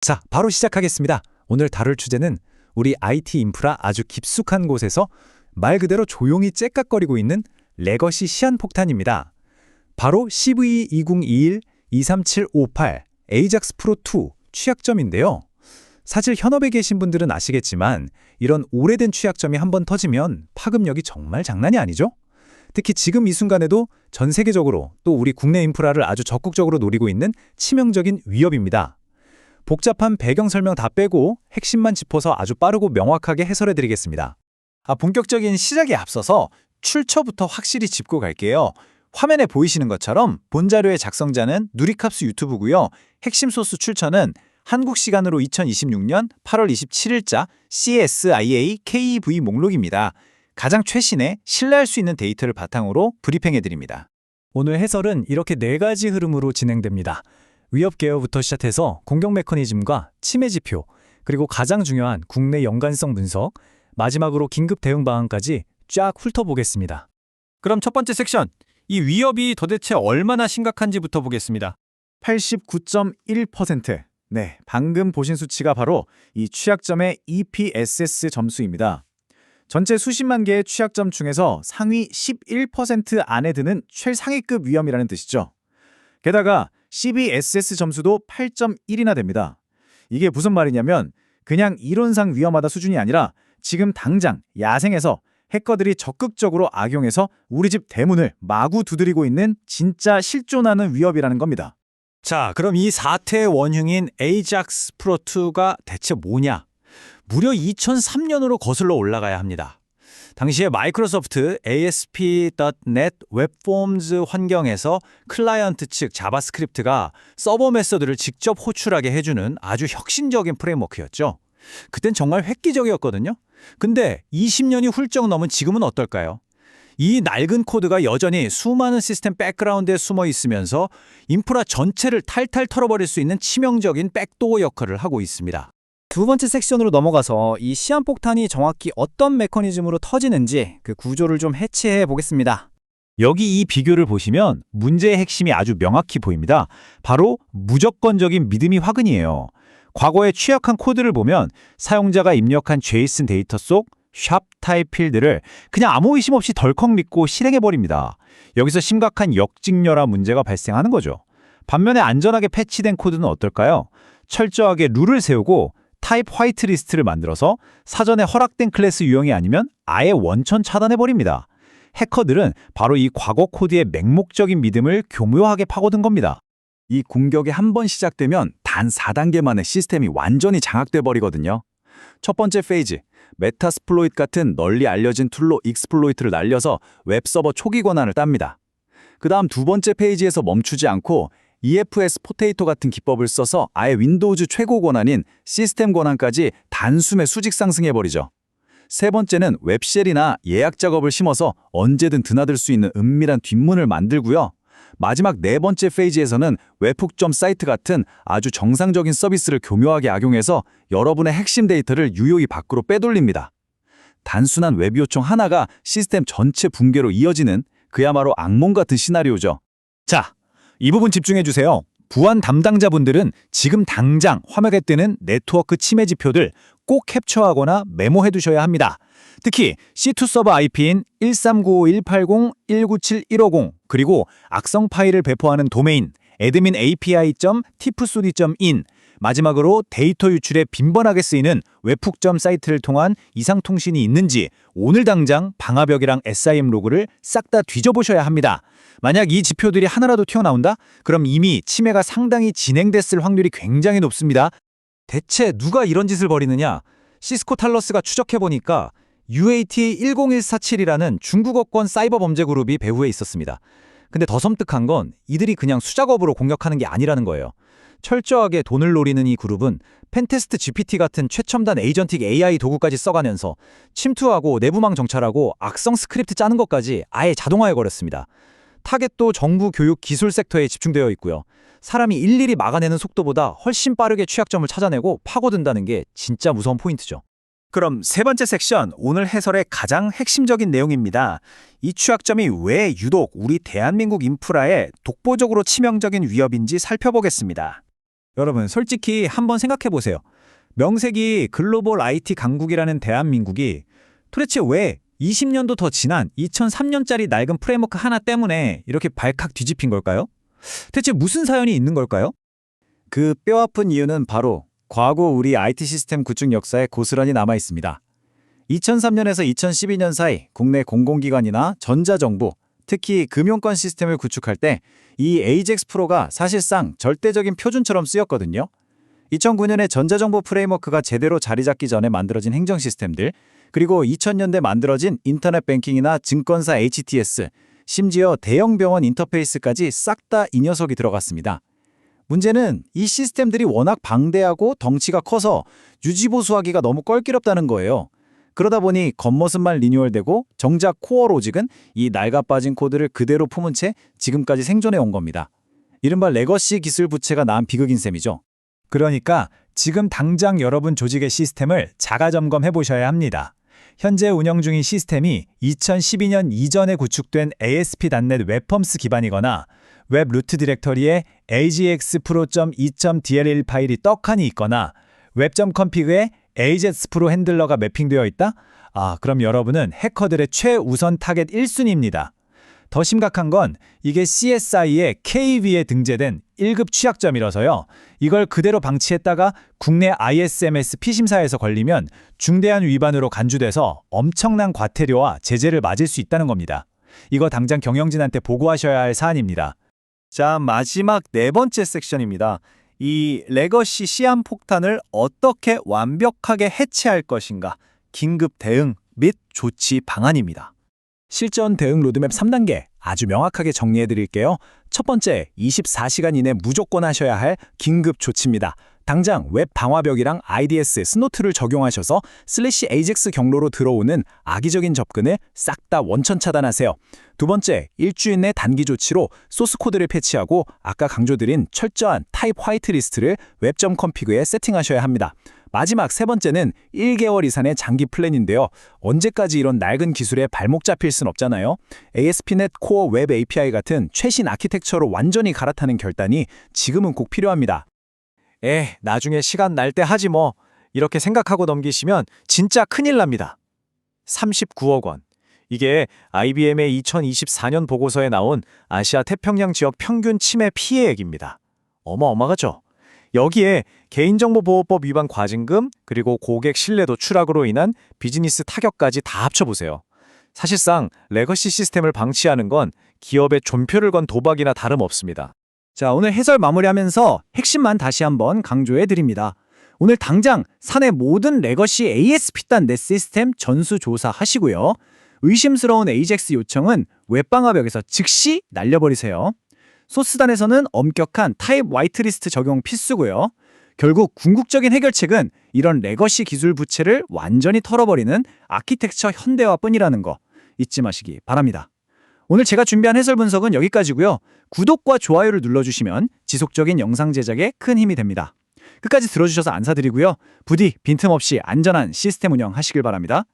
자, 바로 시작하겠습니다. 오늘 다룰 주제는 우리 IT 인프라 아주 깊숙한 곳에서 말 그대로 조용히 째깍거리고 있는 레거시 시한폭탄입니다. 바로 CVE2021-23758 에이작스 프로 2 취약점인데요. 사실 현업에 계신 분들은 아시겠지만 이런 오래된 취약점이 한번 터지면 파급력이 정말 장난이 아니죠? 특히 지금 이 순간에도 전 세계적으로 또 우리 국내 인프라를 아주 적극적으로 노리고 있는 치명적인 위협입니다. 복잡한 배경 설명 다 빼고 핵심만 짚어서 아주 빠르고 명확하게 해설해 드리겠습니다. 본격적인 시작에 앞서서 출처부터 확실히 짚고 갈게요. 화면에 보이시는 것처럼 본 자료의 작성자는 누리캅스 유튜브고요. 핵심 소스 출처는 한국 시간으로 2026년 8월 27일자 CSIA KEV 목록입니다. 가장 최신의 신뢰할 수 있는 데이터를 바탕으로 브리핑해 드립니다. 오늘 해설은 이렇게 4가지 흐름으로 진행됩니다. 위협 개요부터 시작해서 공격 메커니즘과 침해 지표, 그리고 가장 중요한 국내 연관성 분석, 마지막으로 긴급 대응 방안까지 쫙 훑어보겠습니다. 그럼 첫 번째 섹션, 이 위협이 도대체 얼마나 심각한지부터 보겠습니다. 89.1%. 네, 방금 보신 수치가 바로 이 취약점의 EPSS 점수입니다. 전체 수십만 개의 취약점 중에서 상위 11% 안에 드는 최상위급 위험이라는 뜻이죠. 게다가 CVSS 점수도 8.1이나 됩니다. 이게 무슨 말이냐면 그냥 이론상 위험하다 수준이 아니라 지금 당장 야생에서 해커들이 적극적으로 악용해서 우리 집 대문을 마구 두드리고 있는 진짜 실존하는 위협이라는 겁니다. 자, 그럼 이 사태의 원흉인 에이작스 프로 2가 대체 뭐냐? 무려 2003년으로 거슬러 올라가야 합니다. 당시에 마이크로소프트 ASP.NET 웹폼즈 환경에서 클라이언트 측 자바스크립트가 서버 메서드를 직접 호출하게 해주는 아주 혁신적인 프레임워크였죠. 그땐 정말 획기적이었거든요. 근데 20년이 훌쩍 넘은 지금은 어떨까요? 이 낡은 코드가 여전히 수많은 시스템 백그라운드에 숨어 있으면서 인프라 전체를 탈탈 털어버릴 수 있는 치명적인 백도어 역할을 하고 있습니다. 두 번째 섹션으로 넘어가서 이 시한폭탄이 정확히 어떤 메커니즘으로 터지는지 그 구조를 좀 해체해 보겠습니다. 여기 이 비교를 보시면 문제의 핵심이 아주 명확히 보입니다. 바로 무조건적인 믿음이 화근이에요. 과거의 취약한 코드를 보면 사용자가 입력한 제이슨 데이터 속 샵 타입 필드를 그냥 아무 의심 없이 덜컥 믿고 실행해버립니다. 여기서 심각한 역직렬화 문제가 발생하는 거죠. 반면에 안전하게 패치된 코드는 어떨까요? 철저하게 룰을 세우고 타입 화이트리스트를 만들어서 사전에 허락된 클래스 유형이 아니면 아예 원천 차단해버립니다. 해커들은 바로 이 과거 코드의 맹목적인 믿음을 교묘하게 파고든 겁니다. 이 공격이 한 번 시작되면 단 4단계 만에 시스템이 완전히 장악돼 버리거든요. 첫 번째 페이지, 메타스플로이트 같은 널리 알려진 툴로 익스플로이트를 날려서 웹서버 초기 권한을 땁니다. 그 다음 두 번째 페이지에서 멈추지 않고 EFS 포테이토 같은 기법을 써서 아예 윈도우즈 최고 권한인 시스템 권한까지 단숨에 수직 상승해버리죠. 세 번째는 웹쉘이나 예약 작업을 심어서 언제든 드나들 수 있는 은밀한 뒷문을 만들고요. 마지막 네 번째 페이지에서는 웹훅.점 사이트 같은 아주 정상적인 서비스를 교묘하게 악용해서 여러분의 핵심 데이터를 유효히 밖으로 빼돌립니다. 단순한 웹 요청 하나가 시스템 전체 붕괴로 이어지는 그야말로 악몽 같은 시나리오죠. 자, 이 부분 집중해주세요. 보안 담당자분들은 지금 당장 화면에 뜨는 네트워크 침해 지표들 꼭 캡처하거나 메모해두셔야 합니다. 특히 C2 서버 IP인 1395.180.197.150 그리고 악성 파일을 배포하는 도메인 admin api.tipsody.in 마지막으로 데이터 유출에 빈번하게 쓰이는 웹훅.점 사이트를 통한 이상 통신이 있는지 오늘 당장 방화벽이랑 SIM 로그를 싹 다 뒤져보셔야 합니다. 만약 이 지표들이 하나라도 튀어나온다? 그럼 이미 침해가 상당히 진행됐을 확률이 굉장히 높습니다. 대체 누가 이런 짓을 벌이느냐? 시스코 탈러스가 추적해보니까 UAT10147이라는 중국어권 사이버 범죄 그룹이 배후에 있었습니다. 근데 더 섬뜩한 건 이들이 그냥 수작업으로 공격하는 게 아니라는 거예요. 철저하게 돈을 노리는 이 그룹은 펜테스트 GPT 같은 최첨단 에이전틱 AI 도구까지 써가면서 침투하고 내부망 정찰하고 악성 스크립트 짜는 것까지 아예 자동화해버렸습니다. 타겟도 정부 교육 기술 섹터에 집중되어 있고요. 사람이 일일이 막아내는 속도보다 훨씬 빠르게 취약점을 찾아내고 파고든다는 게 진짜 무서운 포인트죠. 그럼 세 번째 섹션, 오늘 해설의 가장 핵심적인 내용입니다. 이 취약점이 왜 유독 우리 대한민국 인프라에 독보적으로 치명적인 위협인지 살펴보겠습니다. 여러분, 솔직히 한번 생각해 보세요. 명색이 글로벌 IT 강국이라는 대한민국이 도대체 왜 20년도 더 지난 2003년짜리 낡은 프레임워크 하나 때문에 이렇게 발칵 뒤집힌 걸까요? 대체 무슨 사연이 있는 걸까요? 그 뼈아픈 이유는 바로 과거 우리 IT 시스템 구축 역사에 고스란히 남아 있습니다. 2003년에서 2012년 사이 국내 공공기관이나 전자정부, 특히 금융권 시스템을 구축할 때 이 AJAX 프로가 사실상 절대적인 표준처럼 쓰였거든요. 2009년에 전자정보 프레임워크가 제대로 자리 잡기 전에 만들어진 행정 시스템들, 그리고 2000년대 만들어진 인터넷 뱅킹이나 증권사 HTS, 심지어 대형 병원 인터페이스까지 싹 다 이 녀석이 들어갔습니다. 문제는 이 시스템들이 워낙 방대하고 덩치가 커서 유지보수하기가 너무 껄끄럽다는 거예요. 그러다 보니 겉모습만 리뉴얼되고 정작 코어 로직은 이 낡아빠진 코드를 그대로 품은 채 지금까지 생존해 온 겁니다. 이른바 레거시 기술 부채가 낳은 비극인 셈이죠. 그러니까 지금 당장 여러분 조직의 시스템을 자가 점검해 보셔야 합니다. 현재 운영 중인 시스템이 2012년 이전에 구축된 ASP.NET 웹펌스 기반이거나 웹 루트 디렉터리에 AJAX-Pro.2.dll 파일이 떡하니 있거나 웹.config에 AJAX 프로 핸들러가 매핑되어 있다? 그럼 여러분은 해커들의 최우선 타겟 1순위입니다. 더 심각한 건 이게 CSI의 KV에 등재된 1급 취약점이라서요. 이걸 그대로 방치했다가 국내 ISMS 피심사에서 걸리면 중대한 위반으로 간주돼서 엄청난 과태료와 제재를 맞을 수 있다는 겁니다. 이거 당장 경영진한테 보고하셔야 할 사안입니다. 자, 마지막 네 번째 섹션입니다. 이 레거시 시안 폭탄을 어떻게 완벽하게 해체할 것인가, 긴급 대응 및 조치 방안입니다. 실전 대응 로드맵 3단계 아주 명확하게 정리해 드릴게요. 첫 번째, 24시간 이내 무조건 하셔야 할 긴급 조치입니다. 당장 웹 방화벽이랑 IDS 스노트를 적용하셔서 /AJAX 경로로 들어오는 악의적인 접근을 싹 다 원천 차단하세요. 두 번째, 일주일 내 단기 조치로 소스 코드를 패치하고 아까 강조드린 철저한 타입 화이트리스트를 웹.config에 세팅하셔야 합니다. 마지막 세 번째는 1개월 이상의 장기 플랜인데요. 언제까지 이런 낡은 기술에 발목 잡힐 순 없잖아요. ASP.NET 코어 웹 API 같은 최신 아키텍처로 완전히 갈아타는 결단이 지금은 꼭 필요합니다. 나중에 시간 날 때 하지 뭐. 이렇게 생각하고 넘기시면 진짜 큰일 납니다. 39억 원. 이게 IBM의 2024년 보고서에 나온 아시아 태평양 지역 평균 침해 피해액입니다. 어마어마하죠? 여기에 개인정보보호법 위반 과징금, 그리고 고객 신뢰도 추락으로 인한 비즈니스 타격까지 다 합쳐보세요. 사실상 레거시 시스템을 방치하는 건 기업의 존표를 건 도박이나 다름없습니다. 자, 오늘 해설 마무리하면서 핵심만 다시 한번 강조해 드립니다. 오늘 당장 사내 모든 레거시 ASP.NET 시스템 전수조사 하시고요. 의심스러운 AJAX 요청은 웹방화벽에서 즉시 날려버리세요. 소스단에서는 엄격한 타입 화이트리스트 적용 필수고요. 결국 궁극적인 해결책은 이런 레거시 기술 부채를 완전히 털어버리는 아키텍처 현대화뿐이라는 거 잊지 마시기 바랍니다. 오늘 제가 준비한 해설 분석은 여기까지고요. 구독과 좋아요를 눌러주시면 지속적인 영상 제작에 큰 힘이 됩니다. 끝까지 들어주셔서 감사드리고요. 부디 빈틈없이 안전한 시스템 운영 하시길 바랍니다.